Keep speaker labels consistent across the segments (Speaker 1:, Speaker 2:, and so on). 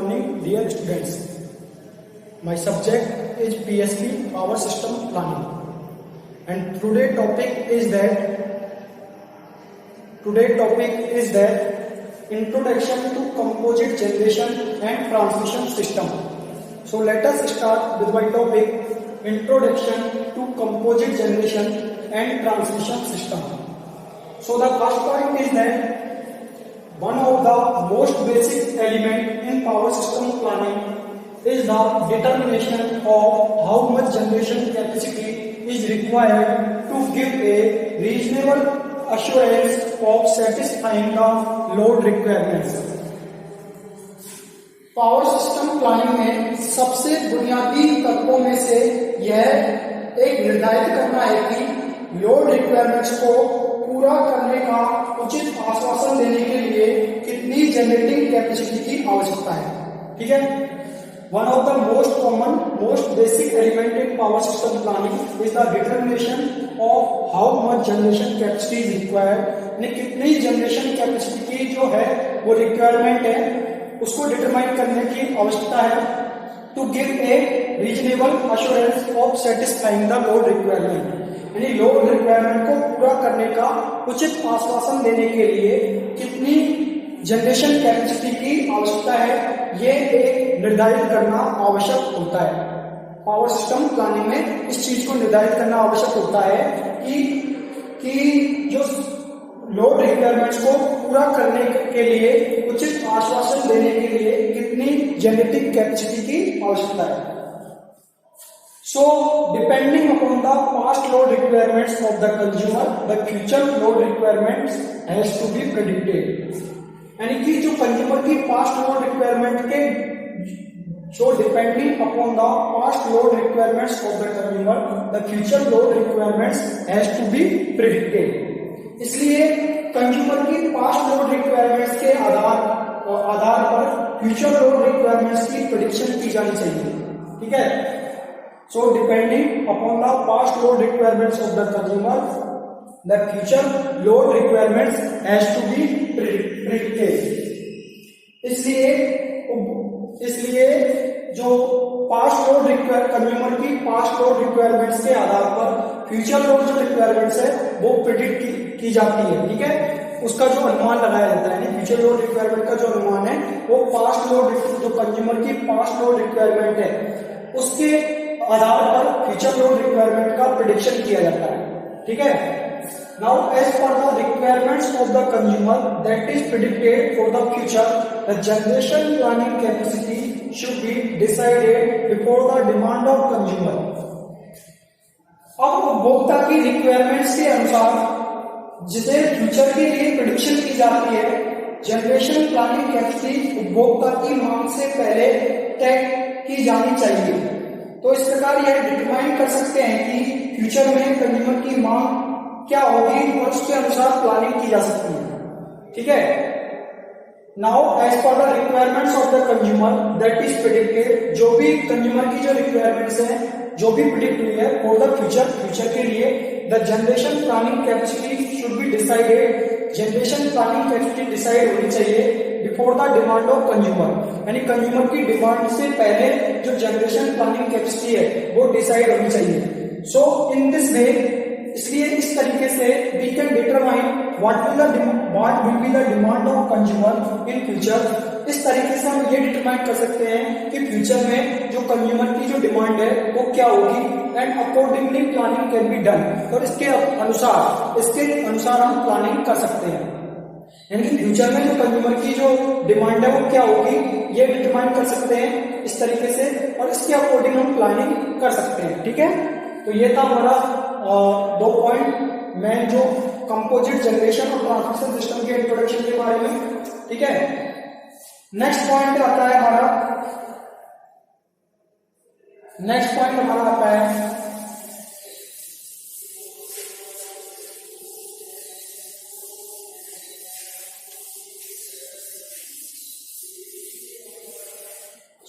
Speaker 1: morning, dear students. My subject is PSP, Power System Planning, and today topic is that Introduction to Composite Generation and Transmission System. So let us start with my topic, Introduction to Composite Generation and Transmission System. So the first point is that one of the most basic element in power system planning is the determination of how much generation capacity is required to give a reasonable assurance of satisfying the load requirements. Power system planning में सबसे बुनियादी तत्वों में से यह एक निर्धारित करना है कि लोड रिक्वायरमेंट्स को पूरा करने का उचित आश्वासन देने के लिए कितनी जनरेटिंग कैपेसिटी की आवश्यकता है। ठीक है, one of the most common most basic element in power system planning is the determination of how much generation capacity is required. कितनी जनरेशन कैपेसिटी की जो है वो रिक्वायरमेंट है उसको डिटरमाइन करने की आवश्यकता है to give a reasonable assurance of satisfying the load requirement, यानी लोड रिक्वायरमेंट को पूरा करने का उचित आश्वासन देने के लिए कितनी जनरेशन कैपेसिटी की आवश्यकता है ये एक निर्धारित करना आवश्यक होता है। पावर सिस्टम प्लानिंग में इस चीज को निर्धारित करना आवश्यक होता है कि जो लोड रिक्वायरमेंट्स को पूरा करने के लिए उचित आश्वासन देने के लिए कितनी जनरेटिंग कैपेसिटी की आवश्यकता है। So, depending upon the past load requirements of the consumer, the future load requirements has to be predicted. यानी कि जो कंज्यूमर की पास्ट लोड रिक्वायरमेंट के जो depending upon the past load requirements of the consumer, the future load requirements has to be predicted. इसलिए consumer की past load requirements के आधार पर फ्यूचर लोड रिक्वायरमेंट्स की प्रेडिक्शन की जानी चाहिए। ठीक है, so depending upon the past load requirements of the consumer, the future load requirements has to be predicted. इसलिए जो पास्ट लोड कंज्यूमर की पास्ट लोड रिक्वायरमेंट्स के आधार पर फ्यूचर लोड जो रिक्वायरमेंट्स है वो प्रेडिक्ट की जाती है। ठीक है, उसका जो अनुमान लगाया जाता है, फ्यूचर लोड रिक्वायरमेंट का जो अनुमान है वो पास्ट लोड जो कंज्यूमर की पास्ट लोड रिक्वायरमेंट है उसके आधार पर फ्यूचर लोड रिक्वायरमेंट का प्रेडिक्शन किया जाता है। ठीक है, now as per the requirements of the consumer that is predicted for the future, the generation planning capacity should be decided before the demand of consumer. अब उपभोक्ता की रिक्वायरमेंट्स के अनुसार जिसे फ्यूचर के लिए प्रेडिक्शन की जाती है, जनरेशन प्लानिंग कैपेसिटी उपभोक्ता की मांग से पहले तय की जानी चाहिए। तो इस प्रकार यह डिटरमाइन कर सकते हैं कि फ्यूचर में कंज्यूमर की मांग क्या होगी और उसके अनुसार प्लानिंग की जा सकती है। ठीक है, now as per the requirements of the consumer that is predicted, जो भी कंज्यूमर की जो रिक्वायरमेंट्स है जो भी प्रेडिक्ट हुई है फॉर द फ्यूचर के लिए, the generation planning capacity should be decided, generation planning capacity decide होनी चाहिए before the demand of consumer, यानी कंज्यूमर की डिमांड से पहले जो जनरेशन प्लानिंग कैपेसिटी है वो डिसाइड होनी चाहिए। सो इन दिस वे, इसलिए इस तरीके से we can determine what will be the demand of consumer in future. इस तरीके से हम ये डिटरमाइन कर सकते हैं कि फ्यूचर में जो कंज्यूमर की जो डिमांड है वो क्या होगी, and accordingly planning can be done, और इसके अनुसार हम प्लानिंग कर सकते हैं। यानी कि फ्यूचर में जो कंज्यूमर की जो डिमांड है वो क्या होगी ये डिटरमाइन कर सकते हैं इस तरीके से, और इसके अकॉर्डिंग हम प्लानिंग कर सकते हैं। ठीक है, तो ये था हमारा 2 पॉइंट मैं जो कंपोजिट जनरेशन और ट्रांसमिशन सिस्टम के इंट्रोडक्शन के बारे में। ठीक है, नेक्स्ट पॉइंट आता है हमारा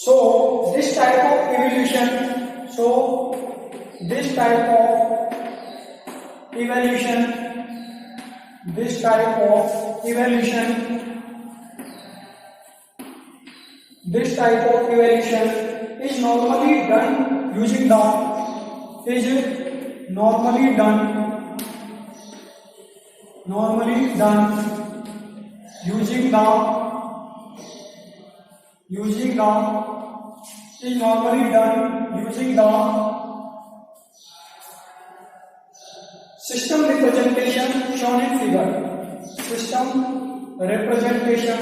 Speaker 1: So this type of evolution this type of evaluation is normally done using the system representation shown in figure. System representation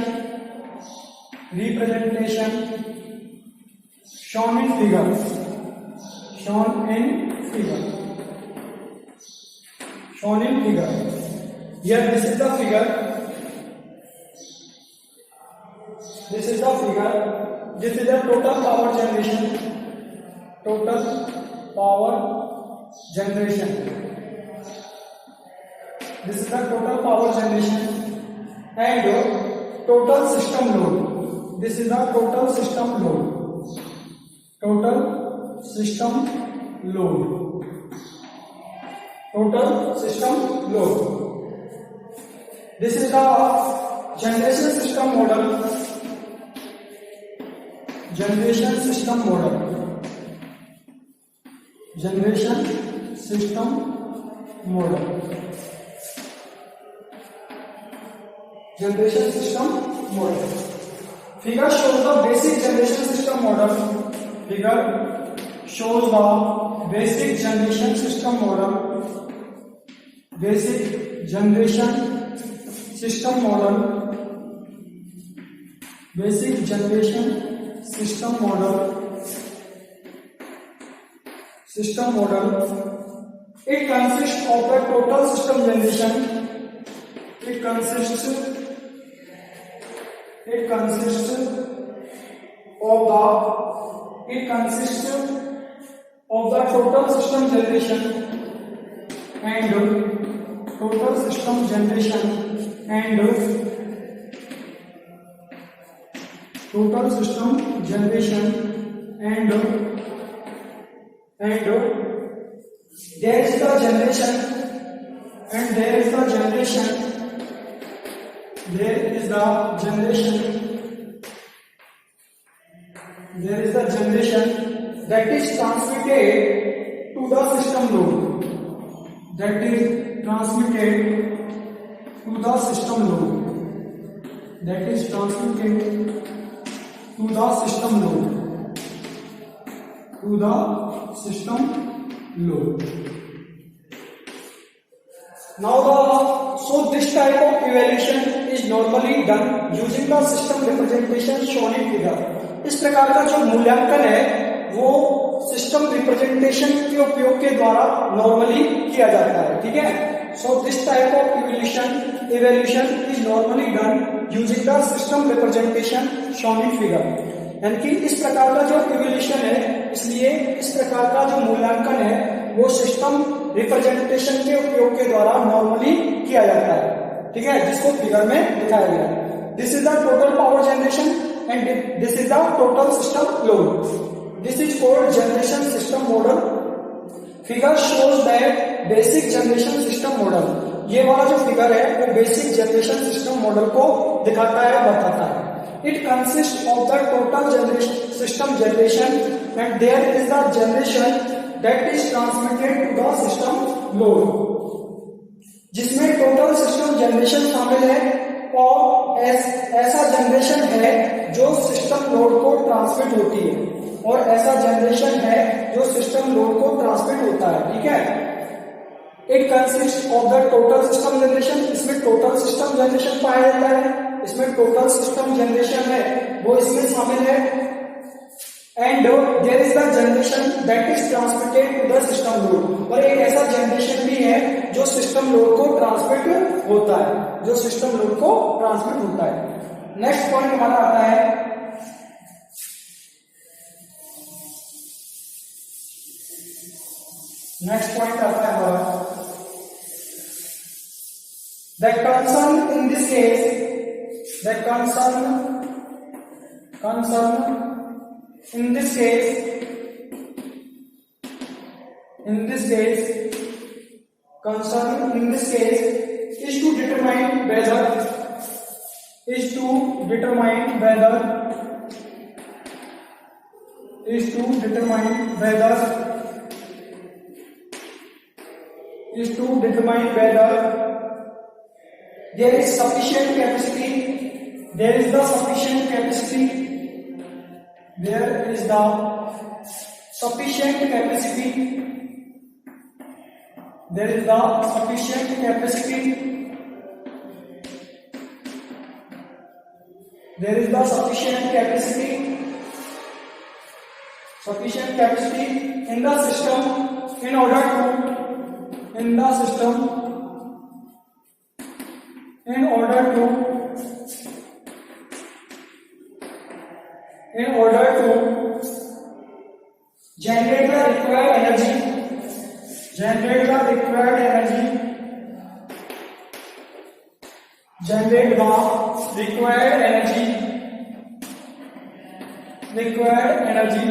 Speaker 1: shown in figure. Here this is the figure. This is the total power generation. This is the total power generation and total system load. This is the total system load. This is the generation system model. Generation system model. Figure shows the basic generation system model. Basic generation system model. It consists of the total system generation. It consists of the total system generation and total system generation and there is the generation and there is the generation that is transmitted to the system load. That is transmitted to the system load. So this type of evaluation is normally done using the system representation shown in figure. इस प्रकार का जो मूल्यांकन है वो system representation के उपयोग के द्वारा नॉर्मली किया जाता है. ठीक है. So this type of evaluation is normally done using the system representation shown in figure. यानी कि इस प्रकार का जो इवोल्यूशन है, इसलिए इस प्रकार का जो मूल्यांकन है वो सिस्टम रिप्रेजेंटेशन के उपयोग के द्वारा नॉर्मली किया जाता है. ठीक है, जिसको फिगर में दिखाया गया है. This is the total power generation and this is the total system load. This is called generation system model. Figure shows that basic generation system model. ये वाला जो फिगर है वो बेसिक जनरेशन सिस्टम मॉडल को दिखाता है, बताता है. It consists of the total system generation and there is the generation that is transmitted to the system load. जिसमें टोटल सिस्टम जनरेशन शामिल है और ऐसा जनरेशन है जो सिस्टम लोड को ट्रांसमिट होती है और ऐसा जनरेशन है जो सिस्टम लोड को ट्रांसमिट होता है. ठीक है. It consists of the total system generation. इसमें टोटल सिस्टम जनरेशन पाया जाता है. इसमें टोटल सिस्टम जनरेशन है वो इसमें शामिल है and there is the generation that is transmitted to the system load. और एक ऐसा जनरेशन भी है जो सिस्टम लोड को ट्रांसमिट होता है. नेक्स्ट पॉइंट हमारा आता है हमारा the concern in this case is to determine whether is to determine whether there is sufficient capacity, there is the sufficient capacity in the system in order to generate the required energy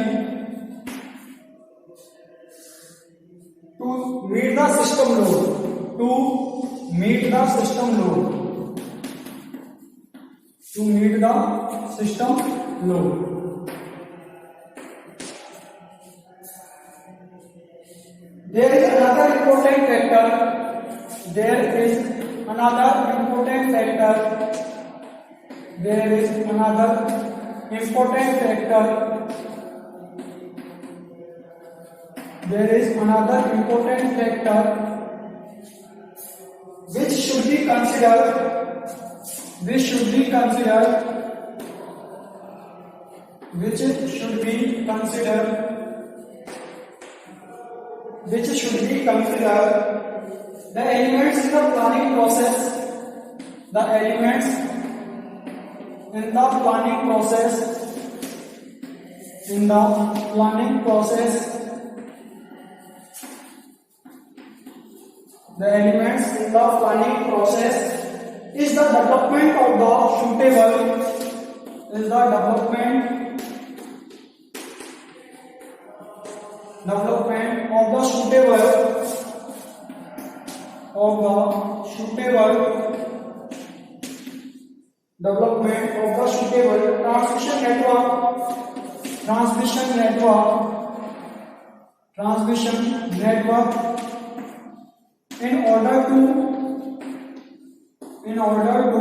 Speaker 1: to meet the system load. There is another important factor which should be considered the elements in the planning process is the development of the suitable transmission network in order to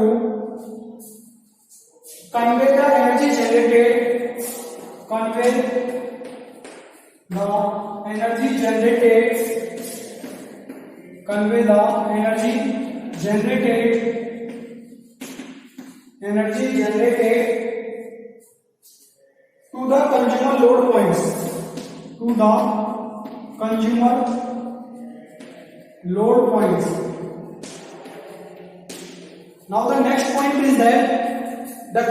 Speaker 1: convey the energy generated to the consumer load points, Now the next point is that the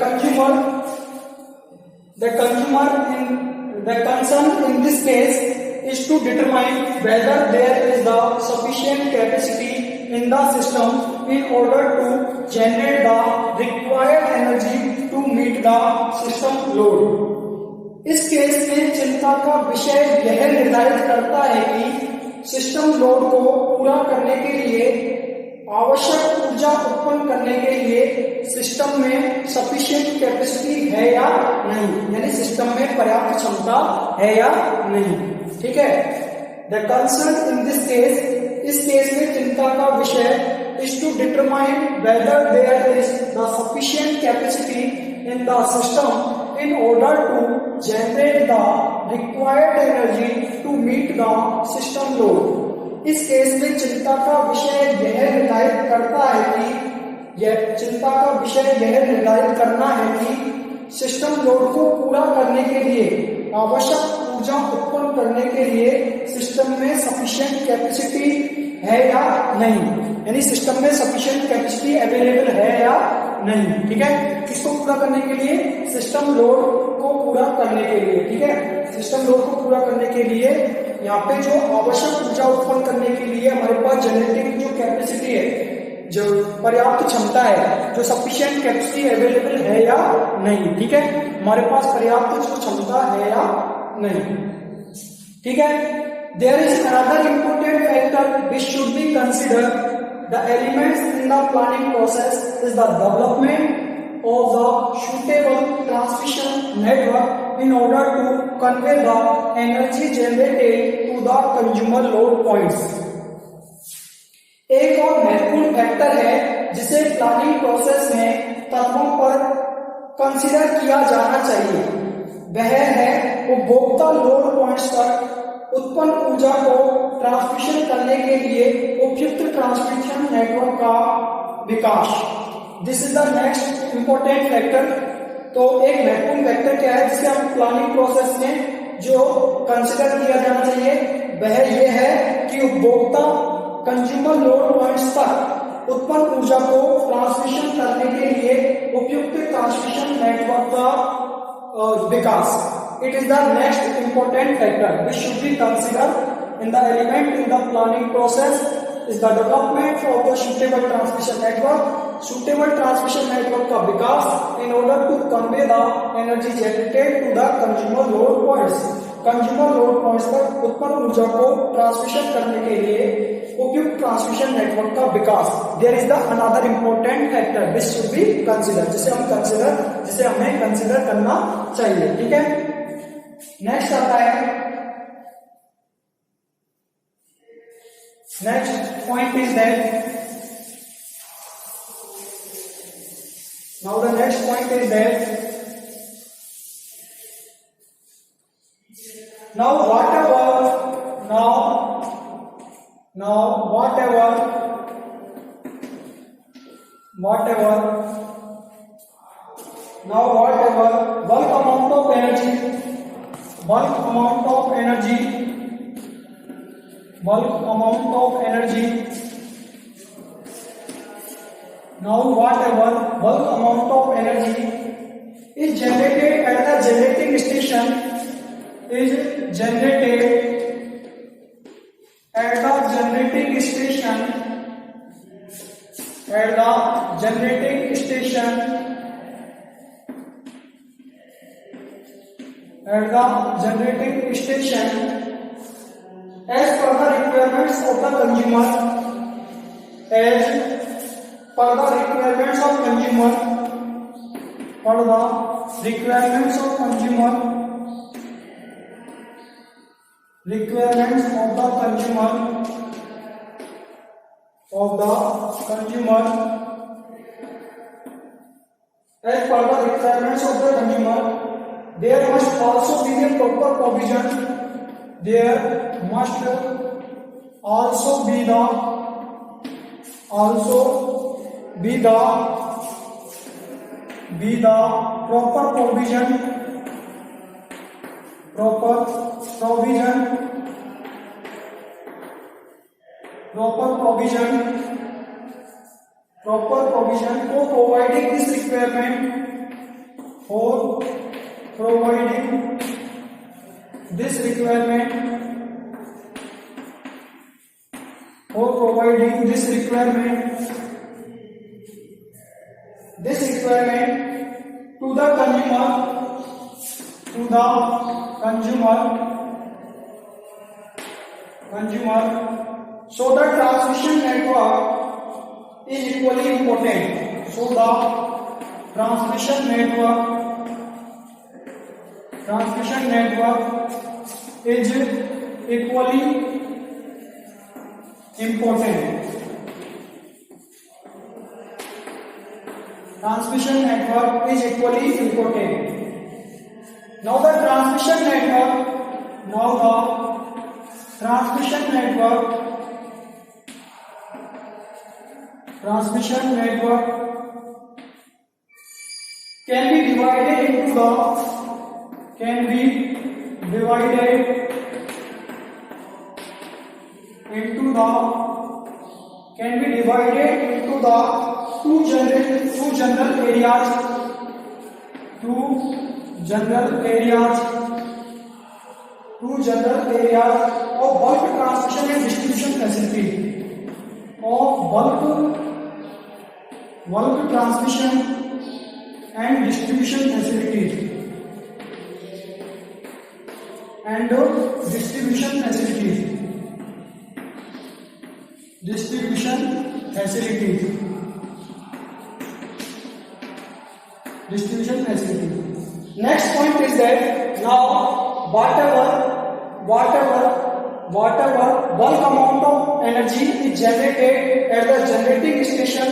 Speaker 1: concern in this case is to determine whether there is the sufficient capacity in the system in order to generate the required energy to meet the system load. इस case में चिंता का विषय यह निर्धारित करता है कि सिस्टम लोड को पूरा करने के लिए आवश्यक ऊर्जा उत्पन्न करने के लिए सिस्टम में सफिशिएंट कैपेसिटी है या नहीं, यानी सिस्टम में पर्याप्त क्षमता है या नहीं। ठीक है, the concern in this case, इस केस में चिंता का विषय is to determine whether there is the sufficient capacity in the system in order to generate the required energy to meet the system load. इस केस में चिंता का विषय यह निर्धारित करना है कि सिस्टम लोड को पूरा करने के लिए आवश्यक ऊर्जा उत्पन्न करने के लिए सिस्टम में सफिशिएंट कैपेसिटी है या नहीं, यानी सिस्टम में सफिशिएंट कैपेसिटी अवेलेबल है या नहीं। ठीक है, किसको पूरा करने के लिए? सिस्टम लोड को पूरा करने के लिए। ठीक है, सिस्टम लोड को पूरा करने के लिए यहाँ पे जो आवश्यक ऊर्जा उत्पन्न करने के लिए हमारे पास जनरेटिंग जो कैपेसिटी है, जो पर्याप्त क्षमता है, जो सफिशिएंट कैपेसिटी अवेलेबल है या नहीं। ठीक है, हमारे पास पर्याप्त जो क्षमता है या नहीं। ठीक है, there is another important factor which should be considered. The elements in the planning process is the development of the suitable transmission network in order to convey the energy generated to the consumer load points. एक और महत्वपूर्ण factor है जिसे planning process में तत्वों पर consider किया जाना चाहिए, वह है उपभोक्ता लोड पॉइंट्स तक उत्पन्न ऊर्जा को ट्रांसमिशन करने के लिए उपयुक्त ट्रांसमिशन नेटवर्क का विकास। This is the next important factor. तो एक महत्वपूर्ण फैक्टर क्या है जिसे हम प्लानिंग प्रोसेस में जो कंसीडर किया जाना चाहिए, वह यह है कि उपभोक्ता कंज्यूमर लोड पॉइंट्स तक उत्पन्न ऊर्जा को ट्रांसमिशन करने के लिए उपयुक्त ट्रांसमिशन नेटवर्क का विकास। It is the next important factor which should be considered in the element in the planning process is the development of the suitable transmission network. Suitable transmission network का विकास in order to convey the energy generated to the consumer load points. Consumer load points पर उत्पन्न ऊर्जा को transmission करने के लिए उपयुक्त transmission network का विकास। There is the another important factor this should be consider, जिसे हमें कंसीडर करना चाहिए। ठीक है, नेक्स्ट आता है, next point is that, now the next point is that now whatever bulk amount of energy is generated at the generating station as per the requirements of the consumer, there must also be a proper provision. There must also be the proper provision for providing this requirement, for providing this requirement to the consumer, so the transmission network is equally important. So the transmission network is equally important. Transmission network is equally important. Now the transmission network can be divided into the two general areas of bulk transmission and distribution facility. Distribution facilities. Next point is that now whatever bulk amount of energy is generated at the generating station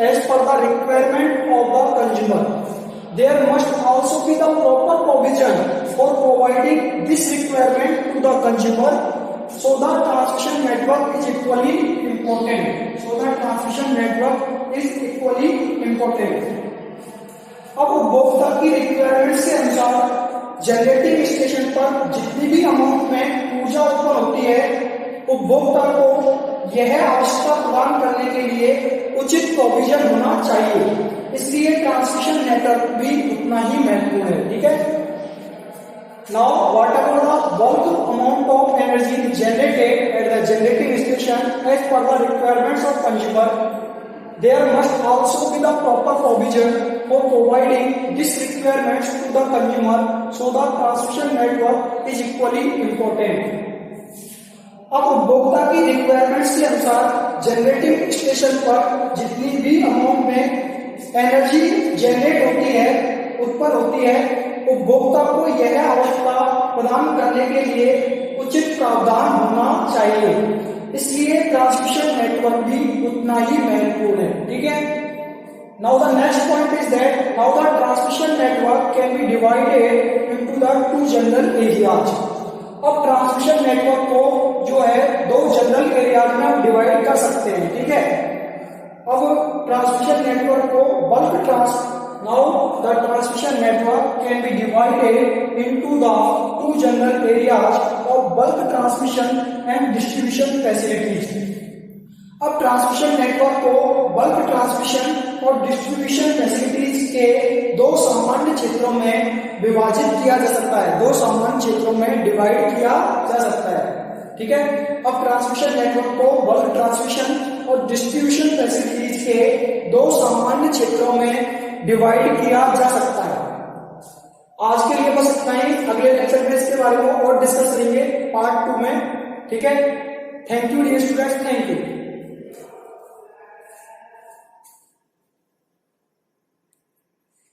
Speaker 1: as per the requirement of the consumer, there must also be the proper provision for providing this requirement to the consumer. So the transmission network is equally important. अब उपभोक्ता की requirements के अनुसार generating station पर जितनी भी amount में ऊर्जा उत्पन्न होती है, उपभोक्ता को यह आवश्यकता प्रदान करने के लिए उचित प्रोविजन होना चाहिए। इसलिए ट्रांसमिशन नेटवर्क भी उतना ही महत्वपूर्ण है। ठीक है। Now, whatever the bulk amount of energy generated at the generating station as per the requirements of consumer, there must also be the proper provision for providing these requirements to the consumer. So the transmission network is equally important. अब उपभोक्ता की requirements के अनुसार generating station पर जितनी भी amount में energy generate होती है, उत्पन्न होती है, उपभोक्ता को यह आवश्यकता प्रदान करने के लिए उचित प्रावधान होना चाहिए। इसलिए ट्रांसमिशन नेटवर्क भी उतना ही महत्वपूर्ण है। ठीक है। Now the next point is that how the transmission network can be divided into the two general areas. अब ट्रांसमिशन नेटवर्क को जो है दो जनरल एरियाज में डिवाइड कर सकते हैं। ठीक है। अब ट्रांसमिशन नेटवर्क को Now the transmission network can be divided into the two general areas of bulk transmission and distribution facilities. अब ट्रांसमिशन नेटवर्क को बल्क ट्रांसमिशन और डिस्ट्रीब्यूशन फैसिलिटीज के दो सामान्य क्षेत्रों में विभाजित किया जा सकता है, दो सामान्य क्षेत्रों में डिवाइड किया जा सकता है। ठीक है। अब ट्रांसमिशन नेटवर्क को बल्क ट्रांसमिशन और डिस्ट्रीब्यूशन फैसिलिटीज के दो सामान्य क्षेत्रों में डिवाइड किया जा सकता है। आज के लिए बस इतना ही। अगले लेक्चर में इसके बारे में और डिस्कस करेंगे पार्ट 2 में। ठीक है। Thank you dear students, thank you.